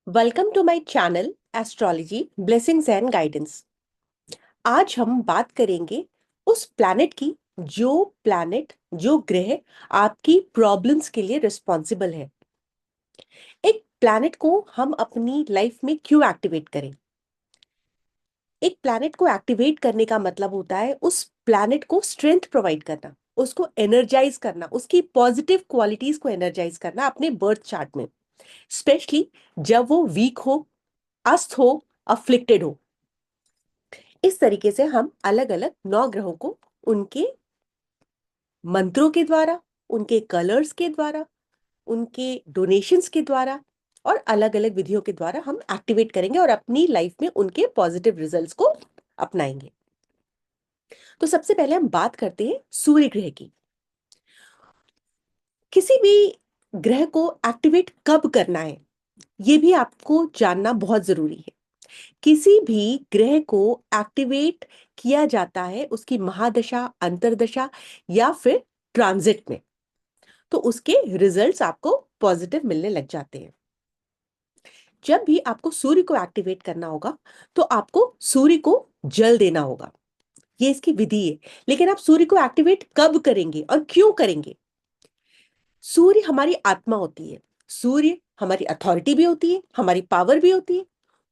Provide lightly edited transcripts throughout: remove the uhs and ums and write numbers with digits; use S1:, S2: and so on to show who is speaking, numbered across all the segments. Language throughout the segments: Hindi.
S1: Welcome to my channel astrology blessings and guidance. आज हम बात करेंगे उस प्लैनेट की जो ग्रह आपकी प्रॉब्लम्स के लिए रिस्पॉन्सिबल है। एक प्लैनेट को हम अपनी लाइफ में क्यों एक्टिवेट करें? एक प्लैनेट को एक्टिवेट करने का मतलब होता है उस प्लैनेट को स्ट्रेंथ प्रोवाइड करना, उसको एनर्जाइज करना, उसकी पॉजिटिव क्वालिटीज को एनर्जाइज करना अपने बर्थ चार्ट में, स्पेशली जब वो वीक हो, अस्त हो, अफ्लिक्टेड हो। इस तरीके से हम अलग अलग नौ ग्रहों को उनके मंत्रों के द्वारा, उनके कलर्स के द्वारा, उनके डोनेशंस के द्वारा और अलग अलग विधियों के द्वारा हम एक्टिवेट करेंगे और अपनी लाइफ में उनके पॉजिटिव रिजल्ट्स को अपनाएंगे। तो सबसे पहले हम बात करते हैं सूर्य ग्रह की। किसी भी ग्रह को एक्टिवेट कब करना है, यह भी आपको जानना बहुत जरूरी है। किसी भी ग्रह को एक्टिवेट किया जाता है उसकी महादशा, अंतरदशा या फिर ट्रांजिट में, तो उसके रिजल्ट्स आपको पॉजिटिव मिलने लग जाते हैं। जब भी आपको सूर्य को एक्टिवेट करना होगा तो आपको सूर्य को जल देना होगा, ये इसकी विधि है। लेकिन आप सूर्य को एक्टिवेट कब करेंगे और क्यों करेंगे? सूर्य हमारी आत्मा होती है, सूर्य हमारी अथॉरिटी भी होती है, हमारी पावर भी होती है।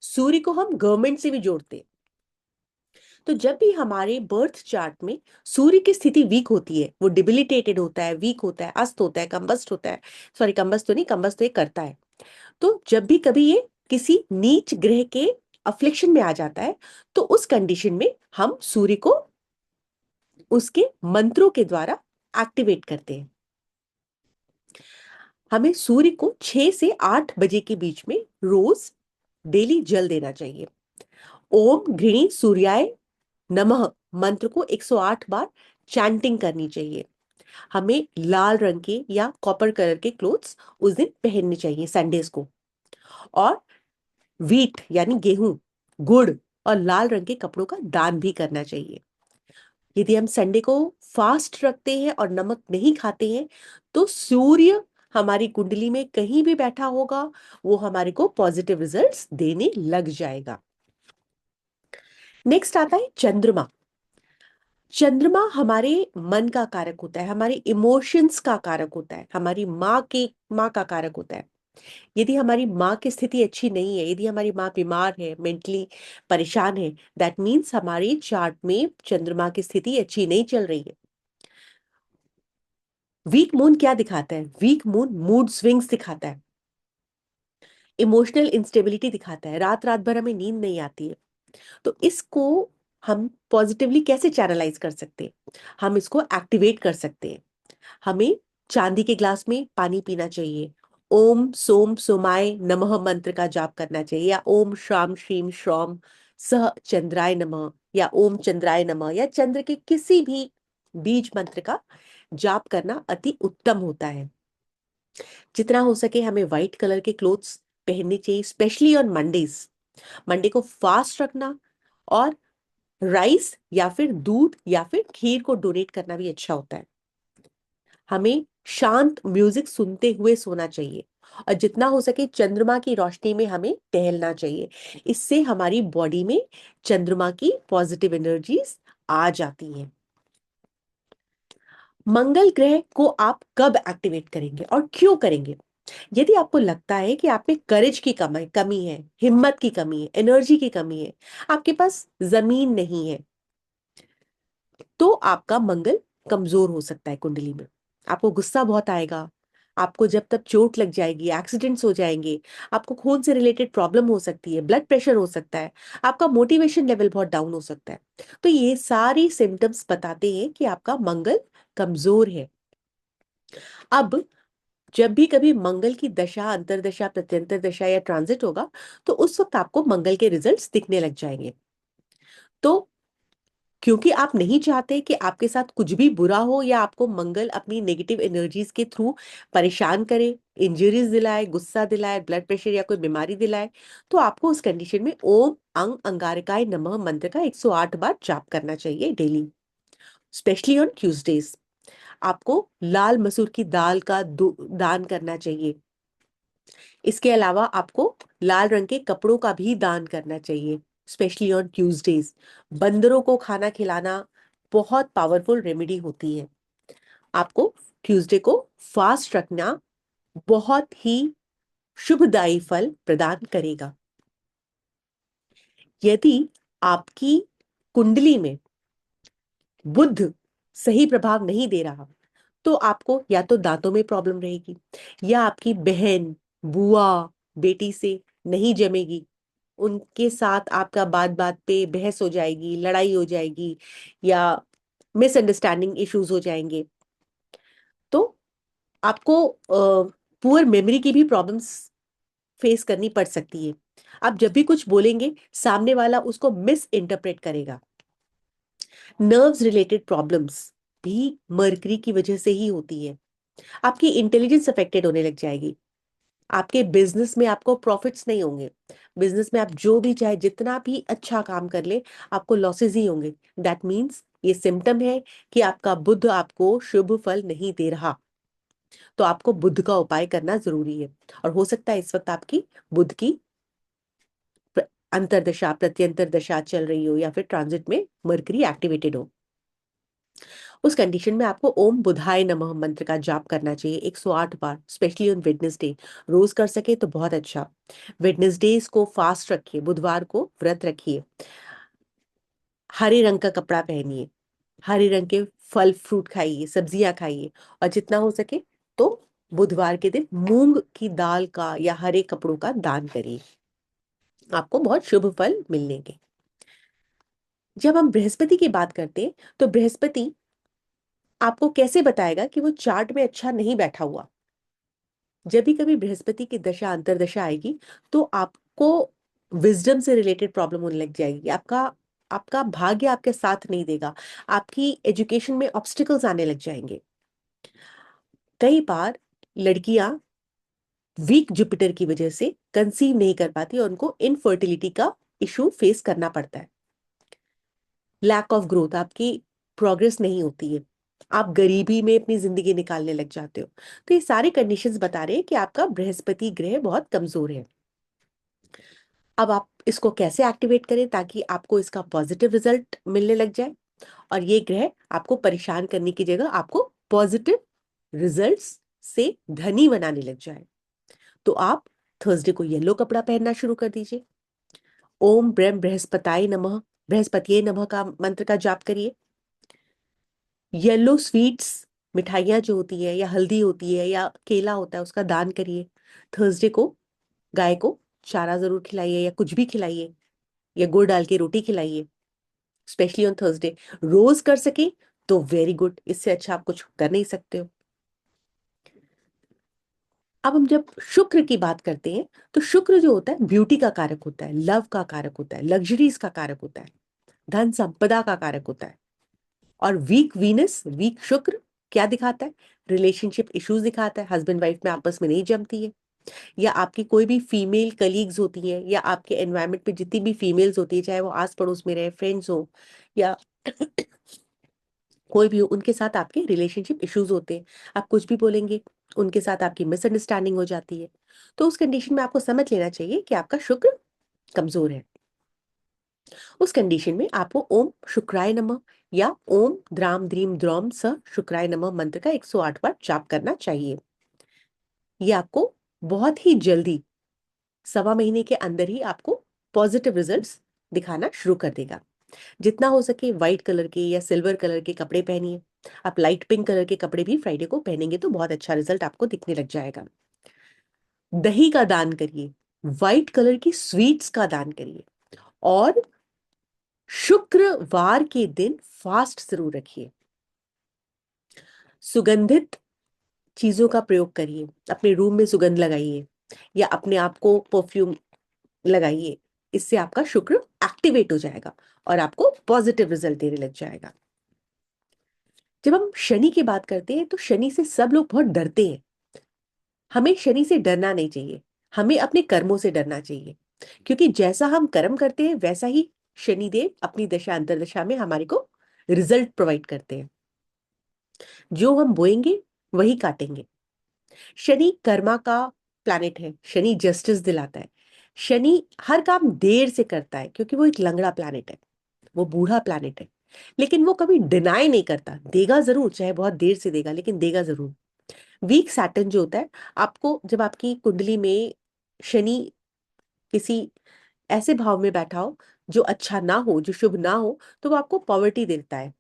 S1: सूर्य को हम गवर्नमेंट से भी जोड़ते हैं। तो जब भी हमारे बर्थ चार्ट में सूर्य की स्थिति वीक होती है, वो डिबिलिटेटेड होता है, वीक होता है, अस्त होता है, कंबस्ट होता है, सॉरी कंबस्ट तो नहीं, कंबस्ट तो ये करता है। तो जब भी कभी ये किसी नीच ग्रह के अफ्लिक्शन में आ जाता है, तो उस कंडीशन में हम सूर्य को उसके मंत्रों के द्वारा एक्टिवेट करते हैं। हमें सूर्य को 6 से 8 बजे के बीच में रोज डेली जल देना चाहिए। ओम घृणी सूर्याय नमः मंत्र को 108 बार चैंटिंग करनी चाहिए। हमें लाल रंग के या कॉपर कलर के क्लोथ्स उस दिन पहनने चाहिए, संडेज को। और वीट यानी गेहूं, गुड़ और लाल रंग के कपड़ों का दान भी करना चाहिए। यदि हम संडे को फास्ट रखते हैं और नमक नहीं खाते हैं, तो सूर्य हमारी कुंडली में कहीं भी बैठा होगा, वो हमारे को पॉजिटिव रिजल्ट्स देने लग जाएगा। नेक्स्ट आता है चंद्रमा। चंद्रमा हमारे मन का कारक होता है, हमारे इमोशंस का कारक होता है, हमारी माँ का कारक होता है। यदि हमारी माँ की स्थिति अच्छी नहीं है, यदि हमारी माँ बीमार है, मेंटली परेशान है, दैट मीन्स हमारे चार्ट में चंद्रमा की स्थिति अच्छी नहीं चल रही है। वीक मून क्या दिखाता है? वीक मून मूड स्विंग्स दिखाता है, इमोशनल इंस्टेबिलिटी दिखाता है, रात रात भर हमें नींद नहीं आती है। तो इसको हम पॉजिटिवली कैसे चैनलाइज कर सकते हैं? हम इसको एक्टिवेट कर सकते हैं। हमें चांदी के ग्लास में पानी पीना चाहिए, ओम सोम सोमाय नमः मंत्र का जाप करना चाहिए, या ओम श्राम श्रीम श्रौम सह चंद्राय नमः, या ओम चंद्राय नमः, या चंद्र के किसी भी बीज मंत्र का जाप करना अति उत्तम होता है। जितना हो सके हमें व्हाइट कलर के क्लोथ्स पहनने चाहिए, स्पेशली ऑन मंडेज। मंडे को फास्ट रखना और राइस या फिर दूध या फिर खीर को डोनेट करना भी अच्छा होता है। हमें शांत म्यूजिक सुनते हुए सोना चाहिए और जितना हो सके चंद्रमा की रोशनी में हमें टहलना चाहिए। इससे हमारी बॉडी में चंद्रमा की पॉजिटिव एनर्जीज आ जाती हैं। मंगल ग्रह को आप कब एक्टिवेट करेंगे और क्यों करेंगे? यदि आपको लगता है कि आप में करेज की कमी है, हिम्मत की कमी है, एनर्जी की कमी है, आपके पास जमीन नहीं है, तो आपका मंगल कमजोर हो सकता है कुंडली में। आपको गुस्सा बहुत आएगा, आपको जब तक चोट लग जाएगी, एक्सीडेंट्स हो जाएंगे, आपको खून से रिलेटेड प्रॉब्लम हो सकती है, ब्लड प्रेशर हो सकता है, आपका मोटिवेशन लेवल बहुत डाउन हो सकता है। तो ये सारी सिम्टम्स बताते हैं कि आपका मंगल कमजोर है। अब जब भी कभी मंगल की दशा, अंतरदशा, प्रत्यंतर दशा या ट्रांजिट होगा, तो उस वक्त आपको मंगल के रिजल्ट्स दिखने लग जाएंगे। तो क्योंकि आप नहीं चाहते कि आपके साथ कुछ भी बुरा हो या आपको मंगल अपनी नेगेटिव एनर्जीज के थ्रू परेशान करे, इंजरीज दिलाए, गुस्सा दिलाए, ब्लड प्रेशर या कोई बीमारी दिलाए, तो आपको उस कंडीशन में ओम अंग अंगारकाय नमः मंत्र का 108 बार जाप करना चाहिए डेली, स्पेशली ऑन ट्यूसडेज। आपको लाल मसूर की दाल का दान करना चाहिए। इसके अलावा आपको लाल रंग के कपड़ों का भी दान करना चाहिए, स्पेशली ऑन ट्यूसडेज। बंदरों को खाना खिलाना बहुत पावरफुल रेमेडी होती है। आपको ट्यूसडे को फास्ट रखना बहुत ही शुभदायी फल प्रदान करेगा। यदि आपकी कुंडली में बुध सही प्रभाव नहीं दे रहा, तो आपको या तो दांतों में प्रॉब्लम रहेगी, या आपकी बहन, बुआ, बेटी से नहीं जमेगी, उनके साथ आपका बात बात पे बहस हो जाएगी, लड़ाई हो जाएगी, या मिसअंडरस्टैंडिंग इश्यूज हो जाएंगे। तो आपको पुअर मेमोरी की भी प्रॉब्लम्स फेस करनी पड़ सकती है। आप जब भी कुछ बोलेंगे, सामने वाला उसको मिस इंटरप्रेट करेगा। नर्व्स रिलेटेड प्रॉब्लम्स भी मर्करी की वजह से ही होती है। आपकी इंटेलिजेंस अफेक्टेड होने लग जाएगी। आपके बिजनेस में आपको प्रॉफिट्स नहीं होंगे। बिजनेस में आप जो भी चाहे जितना भी अच्छा काम कर ले, आपको लॉसेस ही होंगे। दैट मीन्स ये सिम्टम है कि आपका बुध आपको शुभ फल नहीं दे रहा। तो आपको बुध का उपाय करना जरूरी है। और हो सकता है इस वक्त आपकी बुध की अंतरदशा, प्रत्यंतर दशा चल रही हो, या फिर ट्रांजिट में मर्करी एक्टिवेटेड हो। उस कंडीशन में आपको ओम बुधाय नमः मंत्र का जाप करना चाहिए 108 बार, स्पेशली ऑन वेडनेसडे। रोज कर सके तो बहुत अच्छा। वेडनेसडेज को फास्ट रखिए, बुधवार को व्रत रखिए। हरे रंग का कपड़ा पहनिए, हरे रंग के फल फ्रूट खाइए, सब्जियां खाइए, और जितना हो सके तो बुधवार के दिन मूंग की दाल का या हरे कपड़ों का दान करिए। आपको बहुत शुभ फल मिलेंगे। जब हम बृहस्पति की बात करते हैं, तो बृहस्पति आपको कैसे बताएगा कि वो चार्ट में अच्छा नहीं बैठा हुआ। जब भी कभी बृहस्पति की दशा अंतरदशा आएगी, तो आपको विजडम से रिलेटेड प्रॉब्लम होने लग जाएगी। आपका आपका भाग्य आपके साथ नहीं देगा। आपकी एजुकेशन में ऑब्स्टिकल्स आने लग जाएंगे। कई बार लड़कियां वीक जुपिटर की वजह से कंसीव नहीं कर पाती और उनको इनफर्टिलिटी का इशू फेस करना पड़ता है। लैक ऑफ ग्रोथ, आपकी प्रोग्रेस नहीं होती है। आप गरीबी में अपनी जिंदगी निकालने लग जाते हो। तो ये सारे कंडीशंस बता रहे हैं कि आपका बृहस्पति ग्रह बहुत कमजोर है। अब आप इसको कैसे एक्टिवेट करें ताकि आपको इसका पॉजिटिव रिजल्ट मिलने लग जाए, और ये ग्रह आपको परेशान करने की जगह आपको पॉजिटिव रिजल्ट्स से धनी बनाने लग जाए। तो आप थर्सडे को येलो कपड़ा पहनना शुरू कर दीजिए। ओम ब्रह्म बृहस्पताय नमः, बृहस्पतिये नमः का मंत्र का जाप करिए। येलो स्वीट्स, मिठाइयाँ जो होती है, या हल्दी होती है, या केला होता है, उसका दान करिए। थर्सडे को गाय को चारा जरूर खिलाइए, या कुछ भी खिलाइए, या गुड़ डाल के रोटी खिलाइए, स्पेशली ऑन थर्सडे। रोज कर सके तो वेरी गुड, इससे अच्छा आप कुछ कर नहीं सकते हो। अब हम जब शुक्र की बात करते हैं, तो शुक्र जो होता है ब्यूटी का कारक होता है, लव का कारक होता है, लग्जरीज का कारक होता है, धन संपदा का कारक होता है। और वीक वीनस, वीक शुक्र क्या दिखाता है? रिलेशनशिप इश्यूज दिखाता है। हस्बैंड वाइफ में आपस में नहीं जमती है, या आपकी कोई भी फीमेल कलीग्स होती हैं, या आपके एनवायरनमेंट में जितनी भी फीमेल्स होती है, चाहे वो आस पड़ोस में रहे, फ्रेंड्स हो, या कोई भी हो, उनके साथ आपके रिलेशनशिप इश्यूज होते हैं। आप कुछ भी बोलेंगे, उनके साथ आपकी मिसअंडरस्टैंडिंग हो जाती है। तो उस कंडीशन में आपको समझ लेना चाहिए कि आपका शुक्र कमजोर है। उस कंडीशन में आपको ओम शुक्राय नमः या ओम द्राम द्रीम द्रौम स शुक्राय नमः मंत्र का 108 बार जाप करना चाहिए। ये आपको बहुत ही जल्दी, सवा महीने के अंदर ही आपको पॉजिटिव रिजल्ट्स दिखाना शुरू कर देगा। जितना हो सके व्हाइट कलर के या सिल्वर कलर के कपड़े पहनिए। आप लाइट पिंक कलर के कपड़े भी फ्राइडे को पहनेंगे तो बहुत अच्छा रिजल्ट आपको दिखने लग जाएगा। दही का दान करिए, व्हाइट कलर की स्वीट्स का दान करिए, और शुक्रवार के दिन फास्ट जरूर रखिए। सुगंधित चीजों का प्रयोग करिए, अपने रूम में सुगंध लगाइए, या अपने आप को परफ्यूम लगाइए। इससे आपका शुक्र एक्टिवेट हो जाएगा और आपको पॉजिटिव रिजल्ट देने लग जाएगा। जब हम शनि की बात करते हैं, तो शनि से सब लोग बहुत डरते हैं। हमें शनि से डरना नहीं चाहिए, हमें अपने कर्मों से डरना चाहिए। क्योंकि जैसा हम कर्म करते हैं, वैसा ही शनिदेव अपनी दशा अंतरदशा में हमारे को रिजल्ट प्रोवाइड करते हैं। जो हम बोएंगे वही काटेंगे। शनि कर्मा का प्लैनेट है, शनि जस्टिस दिलाता है। शनि हर काम देर से करता है क्योंकि वो एक लंगड़ा प्लैनेट है, वो बूढ़ा प्लैनेट है। लेकिन वो कभी डिनाई नहीं करता, देगा जरूर, चाहे बहुत देर से देगा लेकिन देगा जरूर। वीक सैटर्न जो होता है, आपको जब आपकी कुंडली में शनि किसी ऐसे भाव में बैठा हो जो अच्छा ना हो, जो शुभ ना हो, तो वो आपको पॉवर्टी देता है,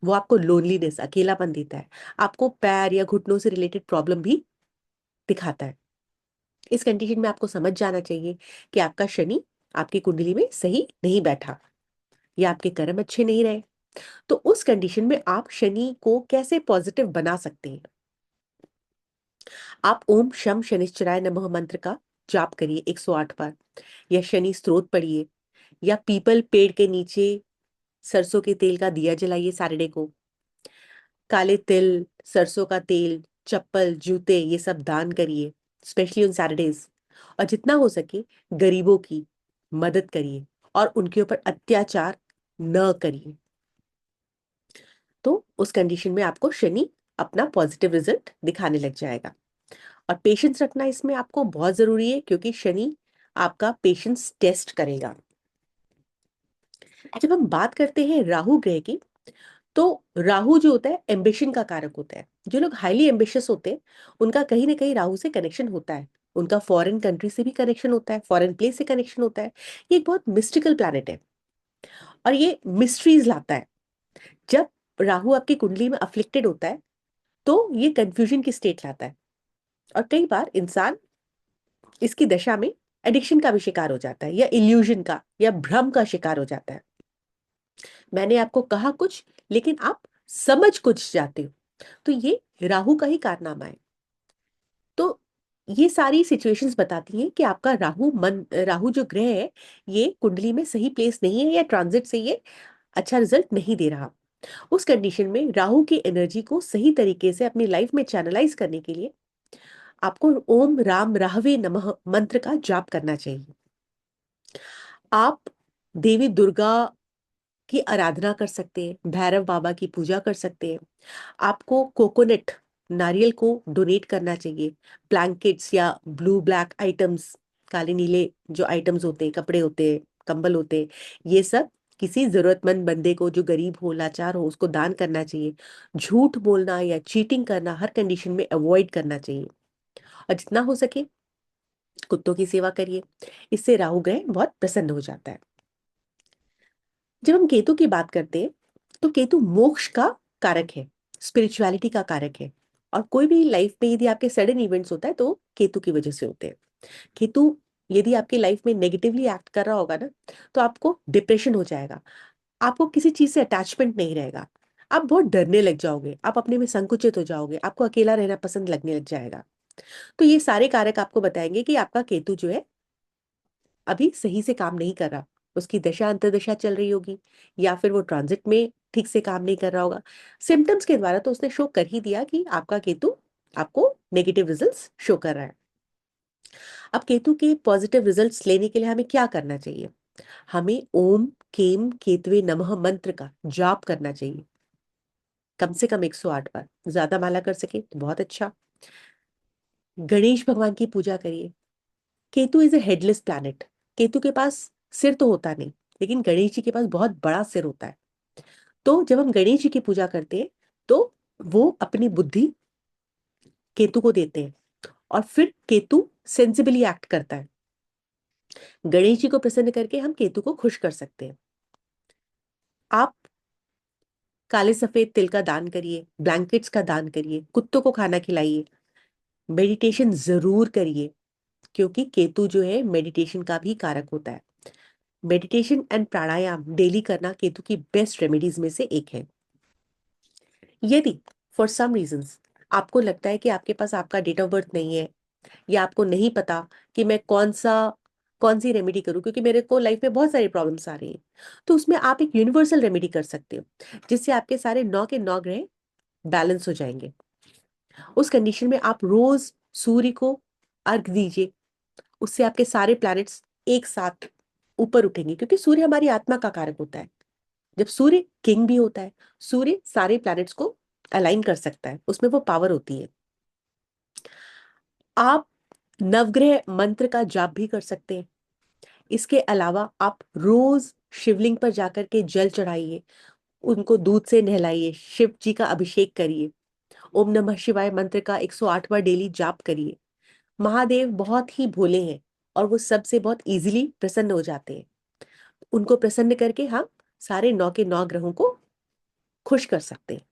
S1: वो आपको लोनलीनेस, अकेलापन देता है, आपको पैर या घुटनों से रिलेटेड प्रॉब्लम भी दिखाता है। इस कंडीशन में आपको समझ जाना चाहिए कि आपका शनि आपकी कुंडली में सही नहीं बैठा या आपके कर्म अच्छे नहीं रहे। तो उस कंडीशन में आप शनि को कैसे पॉजिटिव बना सकते हैं? आप ओम शम शनिश्चराय नमः मंत्र का जाप करिए 108 बार, या शनि स्तोत्र पढ़िए, या पीपल पेड़ के नीचे सरसों के तेल का दिया जलाइए सैटरडे को। काले तिल, सरसों का तेल, चप्पल, जूते, ये सब दान करिए, स्पेशली ऑन सैटरडेज। और जितना हो सके गरीबों की मदद करिए और उनके ऊपर अत्याचार न करिए। तो उस कंडीशन में आपको शनि अपना पॉजिटिव रिजल्ट दिखाने लग जाएगा। और पेशेंस रखना इसमें आपको बहुत जरूरी है, क्योंकि शनि आपका पेशेंस टेस्ट करेगा। जब हम बात करते हैं राहु ग्रह की, तो राहु जो होता है एम्बिशन का कारक होता है। जो लोग हाईली एम्बिशियस होते हैं, उनका कहीं ना कहीं राहु से कनेक्शन होता है, उनका फॉरेन कंट्री से भी कनेक्शन होता है, फॉरेन प्लेस से कनेक्शन होता है। ये एक बहुत मिस्टिकल प्लैनेट है और ये मिस्ट्रीज लाता है। जब राहु आपकी कुंडली में अफ्लिक्टेड होता है तो ये कंफ्यूजन की स्टेट लाता है, और कई बार इंसान इसकी दशा में एडिक्शन का भी शिकार हो जाता है, या इल्यूजन का या भ्रम का शिकार हो जाता है। मैंने आपको कहा कुछ लेकिन आप समझ कुछ जाते हो, तो ये राहु का ही कारनामा है। तो ये सारी सिचुएशंस बताती हैं कि आपका राहु जो ग्रह है, ये कुंडली में सही प्लेस नहीं है, या ट्रांजिट से ये अच्छा रिजल्ट नहीं दे रहा। उस कंडीशन में राहु की एनर्जी को सही तरीके से अपनी लाइफ में चैनलाइज करने के लिए आपको ओम राम राहवे नमः मंत्र का जाप करना चाहिए। आप देवी दुर्गा की आराधना कर सकते हैं, भैरव बाबा की पूजा कर सकते हैं। आपको कोकोनट, नारियल को डोनेट करना चाहिए। ब्लैंकेट्स या ब्लू ब्लैक आइटम्स, काले नीले जो आइटम्स होते हैं, कपड़े होते हैं, कंबल होते हैं, ये सब किसी जरूरतमंद बंदे को, जो गरीब हो, लाचार हो, उसको दान करना चाहिए। झूठ बोलना या चीटिंग करना हर कंडीशन में अवॉइड करना चाहिए। और जितना हो सके कुत्तों की सेवा करिए, इससे राहु ग्रह बहुत प्रसन्न हो जाता है। जब हम केतु की बात करते हैं, तो केतु मोक्ष का कारक है, स्पिरिचुअलिटी का कारक है। और कोई भी लाइफ में यदि आपके सडन इवेंट्स होता है तो केतु की वजह से होते हैं। केतु यदि आपकी लाइफ में नेगेटिवली एक्ट कर रहा होगा ना, तो आपको डिप्रेशन हो जाएगा, आपको किसी चीज से अटैचमेंट नहीं रहेगा, आप बहुत डरने लग जाओगे, आप अपने में संकुचित हो जाओगे, आपको अकेला रहना पसंद लगने लग जाएगा। तो ये सारे कारक आपको बताएंगे कि आपका केतु जो है अभी सही से काम नहीं कर रहा, उसकी दशा अंतर्दशा चल रही होगी, या फिर वो ट्रांजिट में ठीक से काम नहीं कर रहा होगा। सिम्टम्स के द्वारा तो उसने शो कर ही दिया कि आपका केतु आपको नेगेटिव रिजल्ट्स शो कर रहा है। अब केतु के पॉजिटिव रिजल्ट्स लेने के लिए हमें क्या करना चाहिए? हमें ओम केम केतवे नमः मंत्र का जाप करना चाहिए, कम से कम 108 बार, ज्यादा माला कर सके तो बहुत अच्छा। गणेश भगवान की पूजा करिए। Ketu is a headless planet, Ketu के पास सिर तो होता नहीं, लेकिन गणेश जी के पास बहुत बड़ा सिर होता है। तो जब हम गणेश जी की पूजा करते हैं, तो वो अपनी बुद्धि केतु को देते हैं, और फिर केतु सेंसिबली एक्ट करता है। गणेश जी को प्रसन्न करके हम केतु को खुश कर सकते हैं। आप काले सफेद तिल का दान करिए, ब्लैंकेट्स का दान करिए, कुत्तों को खाना खिलाइए, मेडिटेशन जरूर करिए, क्योंकि केतु जो है मेडिटेशन का भी कारक होता है। मेडिटेशन एंड प्राणायाम डेली करना केतु की बेस्ट रेमेडीज में से एक है। यदि फॉर सम रीजंस आपको लगता है कि आपके पास आपका डेट ऑफ बर्थ नहीं है, या आपको नहीं पता कि मैं कौन सी रेमेडी करूं, क्योंकि मेरे को लाइफ में बहुत सारी प्रॉब्लम्स आ रही हैं, तो उसमें आप एक यूनिवर्सल रेमेडी कर सकते हो, जिससे आपके सारे 9 के 9 ग्रह बैलेंस हो जाएंगे। उस कंडीशन में आप रोज सूर्य को अर्घ दीजिए, उससे आपके सारे प्लैनेट्स एक साथ ऊपर उठेंगे, क्योंकि सूर्य हमारी आत्मा का कारक होता है। जब सूर्य किंग भी होता है, सूर्य सारे प्लैनेट्स को अलाइन कर सकता है, उसमें वो पावर होती है। आप नवग्रह मंत्र का जाप भी कर सकते हैं। इसके अलावा आप रोज शिवलिंग पर जाकर के जल चढ़ाइए, उनको दूध से नहलाइए, शिव जी का अभिषेक करिए, ओम नमः शिवाय मंत्र का 108 बार डेली जाप करिए। महादेव बहुत ही भोले हैं और वो सबसे बहुत इजीली प्रसन्न हो जाते हैं। उनको प्रसन्न करके हम सारे 9 के 9 ग्रहों को खुश कर सकते हैं।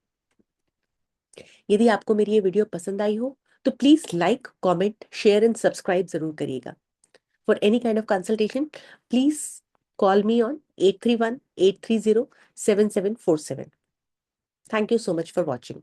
S1: यदि आपको मेरी ये वीडियो पसंद आई हो तो please like, comment, share and subscribe जरूर करिएगा। For any kind of consultation please call me on 831-830-7747। Thank you so much for watching.